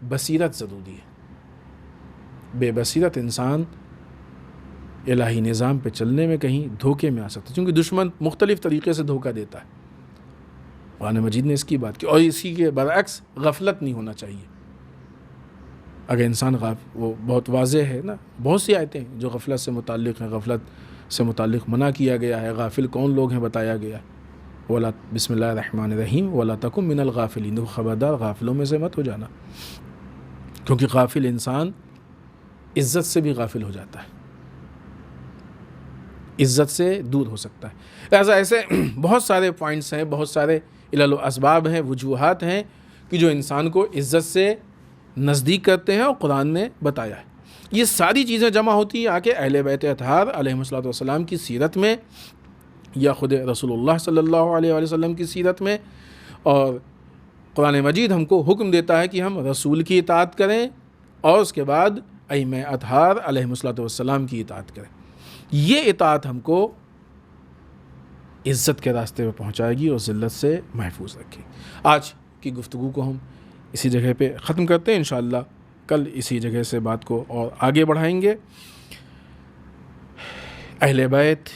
بصیرت ضروری ہے۔ بے بصیرت انسان الہی نظام پہ چلنے میں کہیں دھوکے میں آ سکتا ہے، کیونکہ دشمن مختلف طریقے سے دھوکہ دیتا ہے۔ قرآن مجید نے اس کی بات کی، اور اسی کے برعکس غفلت نہیں ہونا چاہیے۔ اگر انسان وہ بہت واضح ہے نا، بہت سی آیتیں ہیں جو غفلت سے متعلق ہیں، غفلت سے متعلق منع کیا گیا ہے، غافل کون لوگ ہیں بتایا گیا ہے۔ بسم اللہ الرحمن الرحیم وَلَا تَكُن مِّنَ الْغَافِلِينَ، خبردار غافلوں میں سے مت ہو جانا، کیونکہ غافل انسان عزت سے بھی غافل ہو جاتا ہے، عزت سے دور ہو سکتا ہے۔ لہٰذا ایسے بہت سارے پوائنٹس ہیں، بہت سارے علل و اسباب ہیں، وجوہات ہیں کہ جو انسان کو عزت سے نزدیک کرتے ہیں، اور قرآن نے بتایا ہے۔ یہ ساری چیزیں جمع ہوتی ہیں آ کے اہل بیت اطہار علیہ السلام کی سیرت میں، یا خود رسول اللہ صلی اللہ علیہ وسلم کی سیرت میں، اور قرآن مجید ہم کو حکم دیتا ہے کہ ہم رسول کی اطاعت کریں اور اس کے بعد ائمہ اطہار علیہ السلام کی اطاعت کریں۔ یہ اطاعت ہم کو عزت کے راستے پہ پہنچائے گی اور ذلت سے محفوظ رکھے گی۔ آج کی گفتگو کو ہم اسی جگہ پہ ختم کرتے ہیں، انشاءاللہ کل اسی جگہ سے بات کو اور آگے بڑھائیں گے۔ اہل بیت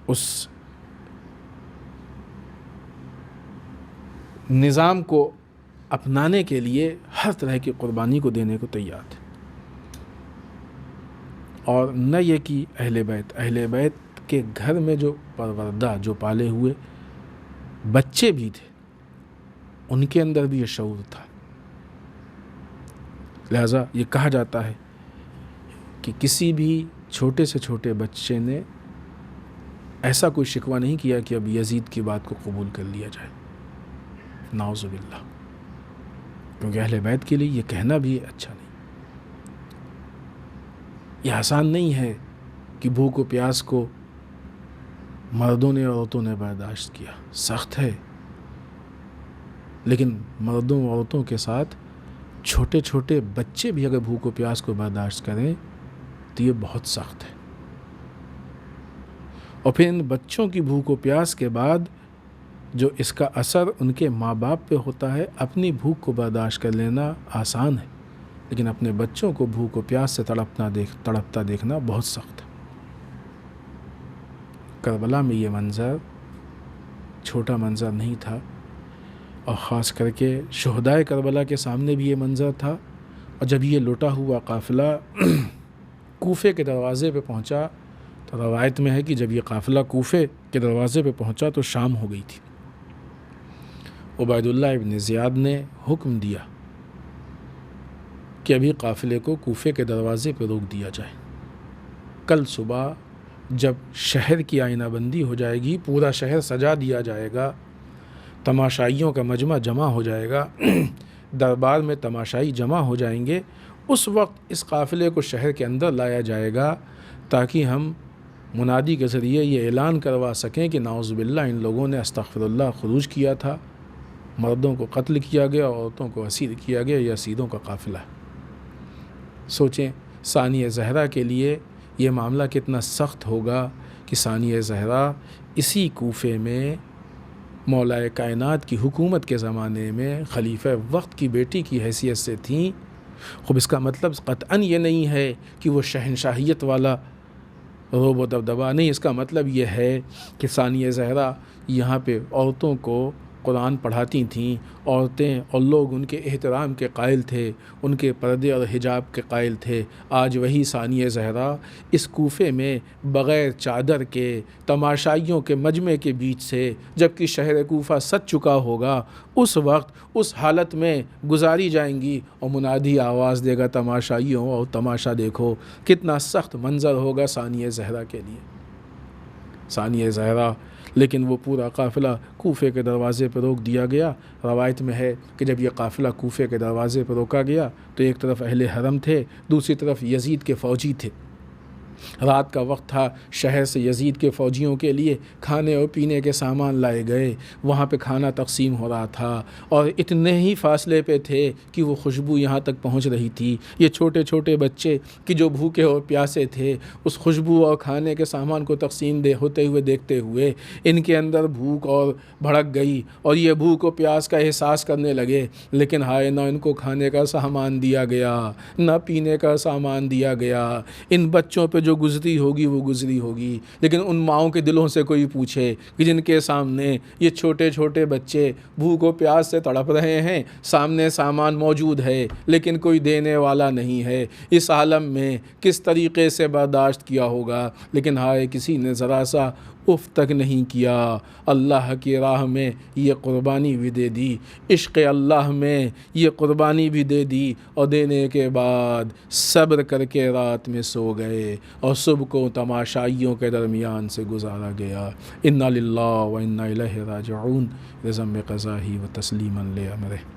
اس نظام کو اپنانے کے لیے ہر طرح کی قربانی کو دینے کو تیار تھے، اور نہ یہ کہ اہل بیت کے گھر میں جو پروردہ، جو پالے ہوئے بچے بھی تھے، ان کے اندر بھی یہ شعور تھا۔ لہٰذا یہ کہا جاتا ہے کہ کسی بھی چھوٹے سے چھوٹے بچے نے ایسا کوئی شکوہ نہیں کیا کہ اب یزید کی بات کو قبول کر لیا جائے، نعوذ باللہ، کیونکہ اہل بیت کے لیے یہ کہنا بھی اچھا نہیں۔ یہ آسان نہیں ہے کہ بھوک و پیاس کو مردوں نے اور عورتوں نے برداشت کیا، سخت ہے، لیکن مردوں و عورتوں کے ساتھ چھوٹے چھوٹے بچے بھی اگر بھوک و پیاس کو برداشت کریں تو یہ بہت سخت ہے۔ اور پھر ان بچوں کی بھوک و پیاس کے بعد جو اس کا اثر ان کے ماں باپ پہ ہوتا ہے، اپنی بھوک کو برداشت کر لینا آسان ہے، لیکن اپنے بچوں کو بھوک و پیاس سے تڑپتا دیکھنا بہت سخت ہے۔ کربلا میں یہ منظر چھوٹا منظر نہیں تھا، اور خاص کر کے شہدائے کربلا کے سامنے بھی یہ منظر تھا۔ اور جب یہ لوٹا ہوا قافلہ کوفے کے دروازے پہ پہنچا، تو روایت میں ہے کہ جب یہ قافلہ کوفے کے دروازے پہ پہنچا تو شام ہو گئی تھی۔ عبید اللہ ابن زیاد نے حکم دیا کہ ابھی قافلے کو کوفے کے دروازے پہ روک دیا جائے، کل صبح جب شہر کی آئینہ بندی ہو جائے گی، پورا شہر سجا دیا جائے گا، تماشائیوں کا مجمع جمع ہو جائے گا، دربار میں تماشائی جمع ہو جائیں گے، اس وقت اس قافلے کو شہر کے اندر لایا جائے گا تاکہ ہم منادی کے ذریعے یہ اعلان کروا سکیں کہ نعوذ باللہ ان لوگوں نے استغفر اللہ خروج کیا تھا، مردوں کو قتل کیا گیا، عورتوں کو اسیر کیا گیا، یہ اسیروں کا قافلہ ہے۔ سوچیں ثانیہ زہرا کے لیے یہ معاملہ کتنا سخت ہوگا کہ ثانیہ زہرا اسی کوفے میں مولا کائنات کی حکومت کے زمانے میں خلیفہ وقت کی بیٹی کی حیثیت سے تھیں۔ خب اس کا مطلب قطعاً یہ نہیں ہے کہ وہ شہنشاہیت والا روب و دبدبا نہیں، اس کا مطلب یہ ہے کہ ثانیہ زہرا یہاں پہ عورتوں کو قرآن پڑھاتی تھیں، عورتیں اور لوگ ان کے احترام کے قائل تھے، ان کے پردے اور حجاب کے قائل تھے۔ آج وہی ثانیہ زہرا اس کوفے میں بغیر چادر کے تماشائیوں کے مجمع کے بیچ سے، جبکہ شہر کوفہ سج چکا ہوگا، اس وقت اس حالت میں گزاری جائیں گی، اور منادی آواز دے گا تماشائیوں اور تماشا دیکھو۔ کتنا سخت منظر ہوگا ثانیہ زہرا کے لیے۔ ثانیہ زہرا لیکن وہ پورا قافلہ کوفے کے دروازے پر روک دیا گیا۔ روایت میں ہے کہ جب یہ قافلہ کوفے کے دروازے پر روکا گیا تو ایک طرف اہل حرم تھے، دوسری طرف یزید کے فوجی تھے۔ رات کا وقت تھا، شہر سے یزید کے فوجیوں کے لیے کھانے اور پینے کے سامان لائے گئے، وہاں پہ کھانا تقسیم ہو رہا تھا اور اتنے ہی فاصلے پہ تھے کہ وہ خوشبو یہاں تک پہنچ رہی تھی۔ یہ چھوٹے چھوٹے بچے کہ جو بھوکے اور پیاسے تھے، اس خوشبو اور کھانے کے سامان کو تقسیم ہوتے ہوئے دیکھتے ہوئے ان کے اندر بھوک اور بھڑک گئی اور یہ بھوک و پیاس کا احساس کرنے لگے، لیکن ہائے نہ ان کو کھانے کا سامان دیا گیا، نہ پینے کا سامان دیا گیا۔ ان بچوں پہ جو گزری ہوگی وہ گزری ہوگی، لیکن ان ماؤں کے دلوں سے کوئی پوچھے کہ جن کے سامنے یہ چھوٹے چھوٹے بچے بھوک و پیاس سے تڑپ رہے ہیں، سامنے سامان موجود ہے لیکن کوئی دینے والا نہیں ہے، اس عالم میں کس طریقے سے برداشت کیا ہوگا۔ لیکن ہائے کسی نے ذرا سا اف تک نہیں کیا۔ اللہ کی راہ میں یہ قربانی بھی دے دی، عشق اللہ میں یہ قربانی بھی دے دی، اور دینے کے بعد صبر کر کے رات میں سو گئے اور صبح کو تماشائیوں کے درمیان سے گزارا گیا۔ انا للہ و انا الیہ راجعون، بذم قضاہ و تسلیما لامرہ۔